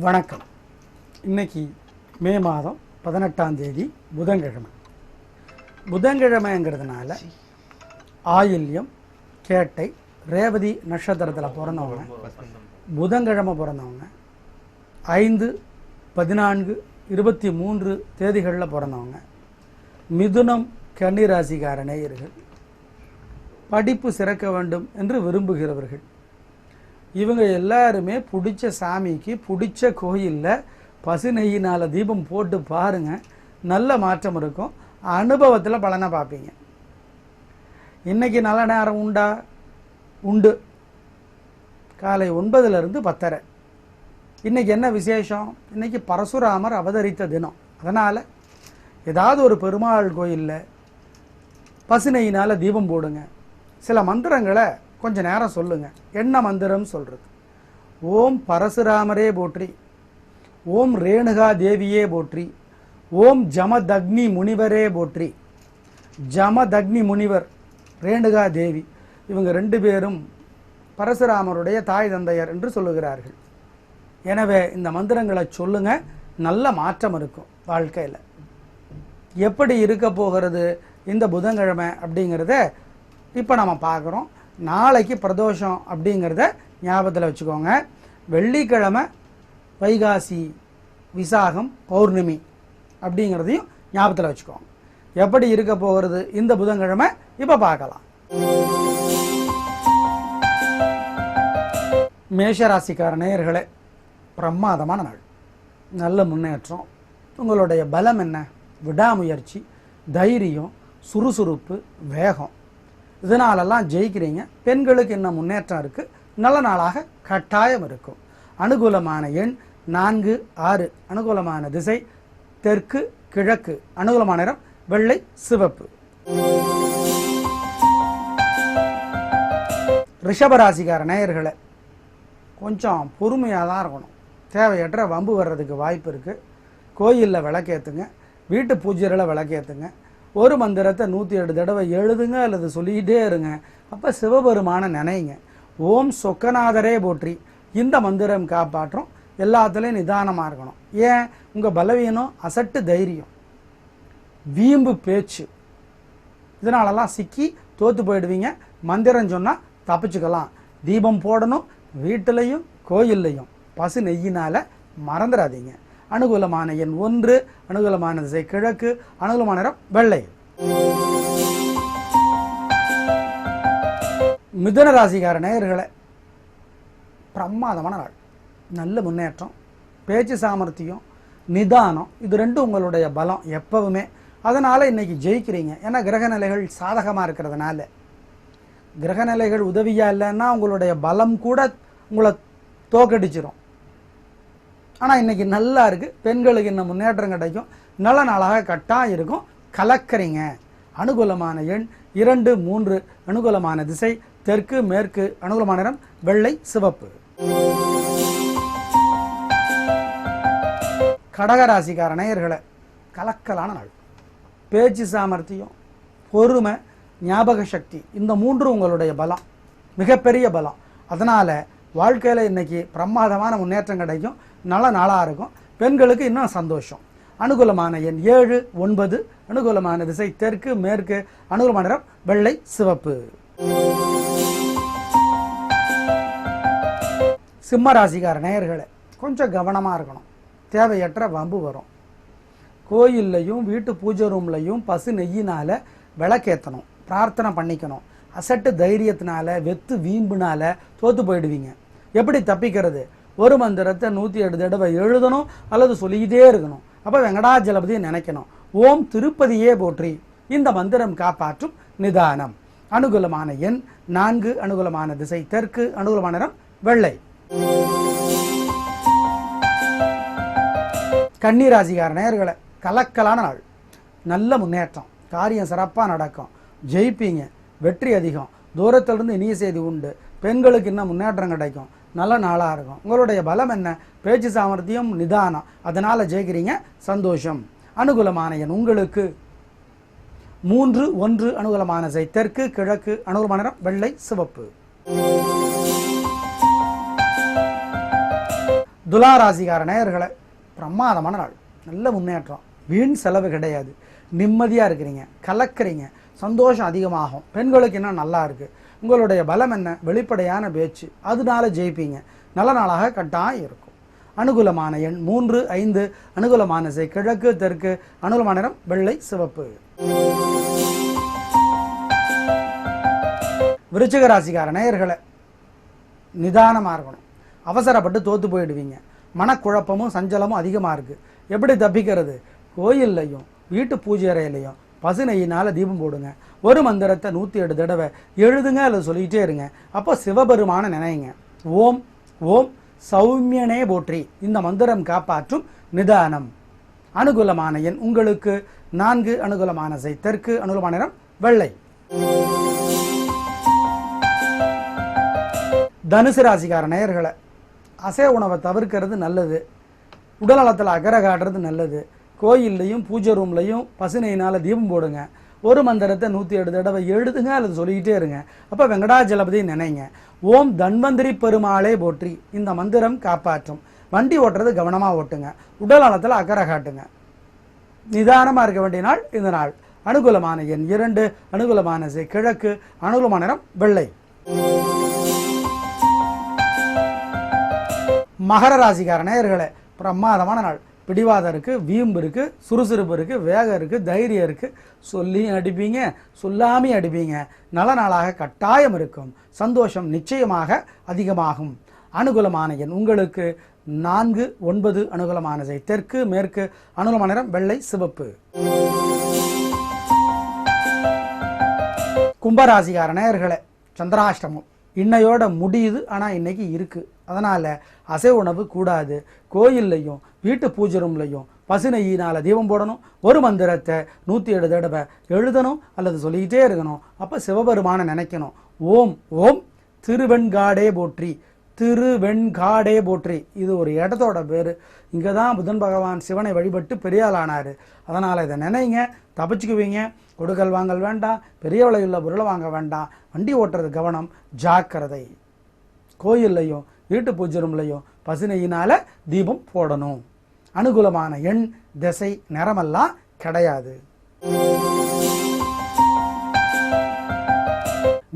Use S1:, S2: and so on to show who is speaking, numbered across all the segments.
S1: வணக்கம். இன்னைக்கு மே மாதம் 18ஆம் தேதி புதன்கிழமை. புதன்கிழமைங்கிறதுனால ஆயில்யம், கேட்டை, ரேவதி நட்சத்திரத்தில் பிறந்தவங்க, புதன்கிழமை பிறந்தவங்க, 5, 14, 23 தேதிகளில் பிறந்தவங்க, மிதுனம் கன்னிராசிக்கார நேயர்கள், படிப்பு சிறக்க வேண்டும் என்று விரும்புகிறவர்கள், இவங்க எல்லாருமே பிடிச்ச சாமிக்கு பிடிச்ச கோயிலில் பசு நெய்யினால் தீபம் போட்டு பாருங்கள். நல்ல மாற்றம் இருக்கும். அனுபவத்தில் பலனை பார்ப்பீங்க. இன்றைக்கி நல்ல நேரம் உண்டா? உண்டு. காலை 9லிருந்து 10:30. இன்றைக்கி என்ன விசேஷம்? இன்றைக்கி பரசுராமர் அவதரித்த தினம். அதனால் ஏதாவது ஒரு பெருமாள் கோயிலில் பசு நெய்யினால் தீபம் போடுங்க. சில மந்திரங்களை கொஞ்ச நேரம் சொல்லுங்க. என்ன மந்திரம் சொல்றது? ஓம் பரசுராமரே போற்றி, ஓம் ரேணுகா தேவியே போற்றி, ஓம் ஜமதக்னி முனிவரே போற்றி. ஜமதக்னி முனிவர், ரேணுகா தேவி, இவங்க 2 பேரும் பரசுராமருடைய தாய் தந்தையர் என்று சொல்லுகிறார்கள். எனவே இந்த மந்திரங்களை சொல்லுங்க. நல்ல மாற்றம் இருக்கும் வாழ்க்கையில். எப்படி இருக்க போகிறது இந்த புதன்கிழமை அப்படிங்கிறத இப்போ நம்ம பார்க்குறோம். நாளைக்கு பிரதோஷம் அப்படிங்கிறத ஞாபகத்தில் வச்சுக்கோங்க. வெள்ளிக்கிழமை வைகாசி விசாகம் பௌர்ணமி அப்படிங்கிறதையும் ஞாபகத்தில் வச்சுக்கோங்க. எப்படி இருக்க போகிறது இந்த புதன்கிழமை இப்போ பார்க்கலாம். மேஷராசிக்கார நேயர்களே, பிரமாதமான நாள். நல்ல முன்னேற்றம். உங்களுடைய பலம் என்ன? விடாமுயற்சி, தைரியம், சுறுசுறுப்பு, வேகம், இதனாலெல்லாம் ஜெயிக்கிறீங்க. பெண்களுக்கு என்ன முன்னேற்றம் இருக்குது. நல்ல நாளாக கட்டாயம் இருக்கும். அனுகூலமான எண் 4, 6. அனுகூலமான திசை தெற்கு கிழக்கு. அனுகூலமான நிறம் வெள்ளை சிவப்பு. ரிஷபராசிக்கார நேயர்களை, கொஞ்சம் பொறுமையாக தான் இருக்கணும். தேவையற்ற வம்பு வர்றதுக்கு வாய்ப்பு இருக்குது. கோயிலில் விளக்கேற்றுங்க, வீட்டு பூஜைகளில் விளக்கேற்றுங்க. ஒரு மந்திரத்தை 108 தடவை எழுதுங்க அல்லது சொல்லிக்கிட்டே இருங்க. அப்போ சிவபெருமான நினைங்க. ஓம் சொக்கநாதரே போற்றி. இந்த மந்திரம் காப்பாற்றும். எல்லாத்துலேயும் நிதானமாக இருக்கணும். ஏன்? உங்கள் பலவீனம் அசட்டு தைரியம், வீம்பு பேச்சு, இதனாலலாம் சிக்கி தோற்று போயிடுவீங்க. மந்திரம் சொன்னால் தப்பிச்சுக்கலாம். தீபம் போடணும், வீட்டிலையும் கோயில்லையும் பசு நெய்யினால் மறந்துடாதீங்க. அனுகூலமான எண் 1. அனுகூலமான திசை கிழக்கு. அனுகூலமான நிறம் வெள்ளை. மிதுன ராசிக்கார நேயர்களே, பிரமாதமான நாள். நல்ல முன்னேற்றம், பேச்சு சாமர்த்தியம், நிதானம், இது 2 உங்களுடைய பலம் எப்பவுமே. அதனால் இன்னைக்கு ஜெயிக்கிறீங்க. ஏன்னா கிரகநிலைகள் சாதகமாக இருக்கிறதுனால. கிரகநிலைகள் உதவியாக இல்லைன்னா உங்களுடைய பலம் கூட உங்களை தோக்கடிச்சிடும். ஆனால் இன்றைக்கி நல்லா இருக்குது. பெண்களுக்கு இன்னும் முன்னேற்றம் கிடைக்கும். நல்ல நாளாக கட்டாயம் இருக்கும். கலக்கிறீங்க. அனுகூலமான எண் 2, 3. அனுகூலமான திசை தெற்கு மேற்கு. அனுகூலமான நிறம் வெள்ளை சிவப்பு. கடகராசிக்கார நேயர்களை, கலக்கலான நாள். பேச்சு சாமர்த்தியம், பொறுமை, ஞாபக சக்தி, இந்த 3 உங்களுடைய பலம், மிகப்பெரிய பலம். அதனால் வாழ்க்கையில் இன்றைக்கி பிரமாதமான முன்னேற்றம் கிடைக்கும். நல்ல நாளாக இருக்கும். பெண்களுக்கு இன்னும் சந்தோஷம். அனுகூலமான எண் 7, 9. அனுகூலமான திசை தெற்கு மேற்கு. அனுகூலமான நிறம் வெள்ளை சிவப்பு. சிம்ம ராசிக்கார நேயர்களே, கொஞ்சம் கவனமாக இருக்கணும். தேவையற்ற வம்பு வரும். கோயில்லையும் வீட்டு பூஜை ரூம்லையும் பசு நெய்யினால் விளக்கேற்றணும், பிரார்த்தனை பண்ணிக்கணும். அசட்டு தைரியத்தினால, வெத்து வீம்புனால தோற்று போயிடுவீங்க. எப்படி தப்பிக்கிறது? ஒரு மந்திரத்தை 108 தடவை எழுதணும் அல்லது சொல்லிக்கிட்டே இருக்கணும். அப்போ வெங்கடாஜலபதியை நினைக்கணும். ஓம் திருப்பதியே போற்றி. இந்த மந்திரம் காப்பாற்றும். நிதானம். அனுகூலமான எண் 4. அனுகூலமான திசை தெற்கு. அனுகூலமான நிறம் வெள்ளை. கன்னிராசிக்கார நேயர்களை, கலக்கலான நாள். நல்ல முன்னேற்றம். காரியம் சிறப்பாக நடக்கும். ஜெயிப்பீங்க. வெற்றி அதிகம். தூரத்திலிருந்து இனிய செய்தி உண்டு. பெண்களுக்கு இன்னும் முன்னேற்றம் கிடைக்கும். நல்ல நாளாக இருக்கும். உங்களுடைய பலம் என்ன? பேச்சு சாமர்த்தியம், நிதானம். அதனால் ஜெயிக்கிறீங்க. சந்தோஷம். அனுகூலமான எண் உங்களுக்கு 3, 1. அனுகூலமான திசை தெற்கு கிழக்கு. அனுகூலமான நிறம் வெள்ளை சிவப்பு. துலா ராசிக்கார நேயர்களை பிரமாதமான நாள், நல்ல முன்னேற்றம், வீண் செலவு கிடையாது, நிம்மதியாக இருக்கிறீங்க, கலக்கிறீங்க, சந்தோஷம் அதிகமாகும். பெண்களுக்கு இன்னும் நல்லா இருக்குது. உங்களுடைய பலம் என்ன? வெளிப்படையான பேச்சு, அதனால ஜெயிப்பீங்க. நல்ல நாளாக கட்டாயம் இருக்கும். அனுகூலமான எண் 3, 5. அனுகூலமான திசை கிழக்கு, தெற்கு. அனுகூலமான நிறம் வெள்ளை, சிவப்பு. விருச்சிக ராசிக்கார நேயர்களை நிதானமாக இருக்கணும். அவசரப்பட்டு தோற்று போயிடுவீங்க. மனக்குழப்பமும் சஞ்சலமும் அதிகமாக இருக்குது. எப்படி தப்பிக்கிறது? கோயில்லையும் வீட்டு பூஜை அறையிலையும் பசுநெய்யினால் தீபம் போடுங்க. ஒரு மந்திரத்தை 108 தடவை எழுதுங்க அல்லது சொல்லிகிட்டே இருங்க. அப்போ சிவபெருமான நினைங்க. ஓம் ஓம் சௌமியனே போற்றி. இந்த மந்திரம் காப்பாற்றும். நிதானம். அனுகூலமான எண் உங்களுக்கு 4. அனுகூலமான திசை தெற்கு. அனுகூலமான நிறம் வெள்ளை. தனுசு ராசிக்கார நேயர்களை அசைவ உணவை தவிர்க்கிறது நல்லது. உடல் நலத்தில் அக்கறை காட்டுறது நல்லது. கோயில்லையும் பூஜை ரூம்லையும் பசுநெய்யினால் தீபம் போடுங்க. ஒரு மந்திரத்தை 108 தடவை எழுதுங்க அல்லது சொல்லிக்கிட்டே இருங்க. அப்போ வெங்கடாஜலபதி நினைங்க. ஓம் தன்வந்திரி பெருமாளே போற்றி. இந்த மந்திரம் காப்பாற்றும். வண்டி ஓட்டுறது கவனமாக ஓட்டுங்க. உடல் நலத்தில் அக்கறை காட்டுங்க. நிதானமாக இருக்க வேண்டிய நாள் இந்த நாள். அனுகூலமான எண் 2. அனுகூலமான திசை கிழக்கு. அனுகூலமான நிறம் வெள்ளை. மகர ராசிக்கார நேயர்களே பிரமாதமான நாள். பிடிவாதம் இருக்குது, வீம்பு இருக்குது, சுறுசுறுப்பு இருக்குது, வேகம் இருக்குது, தைரியம் இருக்குது. சொல்லியும் அடிப்பீங்க, சொல்லாமையும் அடிப்பீங்க. நல்ல நாளாக கட்டாயம் இருக்கும். சந்தோஷம் நிச்சயமாக அதிகமாகும். அனுகூலமான எண் உங்களுக்கு 4, 9. அனுகூலமான திசை தெற்கு, மேற்கு. அனுகூலமான நிறம் வெள்ளை, சிவப்பு. கும்பராசிக்கார நேயர்களே சந்திராஷ்டமம் இன்னையோட முடியுது, ஆனால் இன்னைக்கு இருக்குது. அதனால் அசைவ உணவு கூடாது. கோயில்லையும் வீட்டு பூஜை ரூம்லையும் பசுநெய்யினால் தீபம் போடணும். ஒரு மந்திரத்தை 107 தடவை எழுதணும் அல்லது சொல்லிக்கிட்டே இருக்கணும். அப்போ சிவபெருமான நினைக்கணும். ஓம் ஓம் திருவெண்காடே போற்றி. திருவெண்காடே போற்றி. இது ஒரு இடத்தோட பேர். இங்கே தான் புதன் பகவான் சிவனை வழிபட்டு பெரியாள் ஆனார். அதனால் இதை நினைங்க, தப்பிச்சுக்குவீங்க. கொடுக்கல் வாங்கல் வேண்டாம், பெரிய விலையுள்ள பொருளை வாங்க வேண்டாம். வண்டி ஓட்டுறது கவனம், ஜாக்கிரதை. கோயில்லையும் வீட்டு பூஜை ரூம்லையும் பசுநெய்யினால் தீபம் போடணும். அனுகூலமான எண் திசை நிறமெல்லாம் கிடையாது.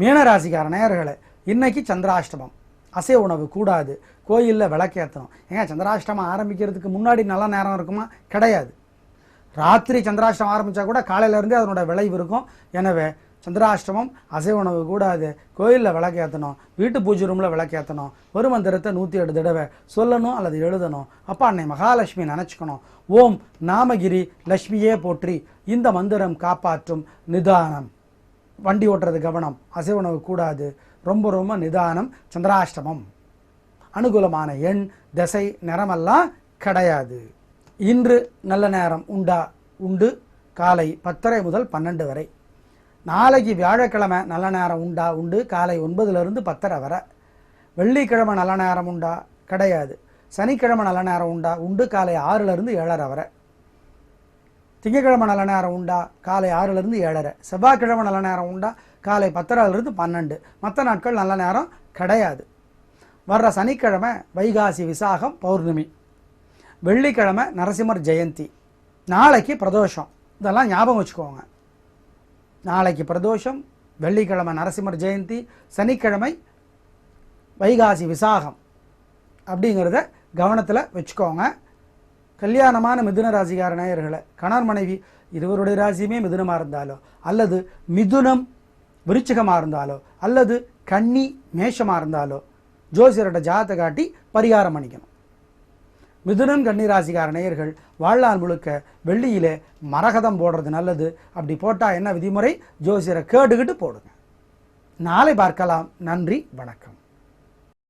S1: மீனராசிக்கார நேயர்களே இன்னைக்கு சந்திராஷ்டமம். அசைவ உணவு கூடாது. கோயிலில் விளக்கேற்றணும். ஏங்க சந்திராஷ்டமம் ஆரம்பிக்கிறதுக்கு முன்னாடி நல்ல நேரம் இருக்குமா? கிடையாது. ராத்திரி சந்திராஷ்டமம் ஆரம்பித்தா கூட காலையிலேருந்தே அதனோட விளைவு இருக்கும். எனவே சந்திராஷ்டமம் அசைவ உணவு கூடாது. கோயிலில் விளக்கேற்றணும், வீட்டு பூஜை ரூமில் விளக்கேற்றணும். ஒரு மந்திரத்தை 108 தடவை சொல்லணும் அல்லது எழுதணும். அப்போ அன்னை மகாலட்சுமி நினச்சிக்கணும். ஓம் நாமகிரி லட்சுமியே போற்றி. இந்த மந்திரம் காப்பாற்றும். நிதானம். வண்டி ஓட்டுறது கவனம், அசைவ உணவு கூடாது. ரொம்ப ரொம்ப நிதானம். சந்திராஷ்டமம். அனுகூலமான எண் திசை நிறமெல்லாம் கிடையாது. இன்று நல்ல நேரம் உண்டு. காலை 10:30 முதல் 12 வரை. நாளைக்கு வியாழக்கிழமை நல்ல நேரம் உண்டு. காலை 9லிருந்து 10:30 வரை. வெள்ளிக்கிழமை நல்ல நேரம் கிடையாது. சனிக்கிழமை நல்ல நேரம் உண்டு. காலை 6லிருந்து 7:30 வரை. திங்கக்கிழமை நல்ல நேரம் காலை 6லிருந்து 7:30. செவ்வாய்க்கிழமை நல்ல நேரம் காலை 10:30லிருந்து 12. மற்ற நாட்கள் நல்ல நேரம் கிடையாது. வர்ற சனிக்கிழமை வைகாசி விசாகம் பௌர்ணமி. வெள்ளிக்கிழமை நரசிம்மர் ஜெயந்தி. நாளைக்கு பிரதோஷம். இதெல்லாம் ஞாபகம் வச்சுக்கோங்க. நாளைக்கு பிரதோஷம், வெள்ளிக்கிழமை நரசிம்மர் ஜெயந்தி, சனிக்கிழமை வைகாசி விசாகம் அப்படிங்கிறத கவனத்தில் வச்சுக்கோங்க. கல்யாணமான மிதுன ராசிக்கார நேயர்களை கணவன் மனைவி இருவருடைய ராசியுமே மிதுனமாக இருந்தாலோ அல்லது மிதுனம் விருச்சிகமாக இருந்தாலோ அல்லது கன்னி மேஷமாக இருந்தாலோ ஜோசியர்கிட்ட ஜாதகத்தை காட்டி பரிகாரம் பண்ணிக்கணும். மிதுனம் கன்னி ராசிக்கார நேயர்கள் வாழ்நாள் முழுக்க வெள்ளியிலே மரகதம் போடுறது நல்லது. அப்படி போட்டால் என்ன விதிமுறை? ஜோசியரை கேட்டுக்கிட்டு போடுங்க. நாளை பார்க்கலாம். நன்றி, வணக்கம்.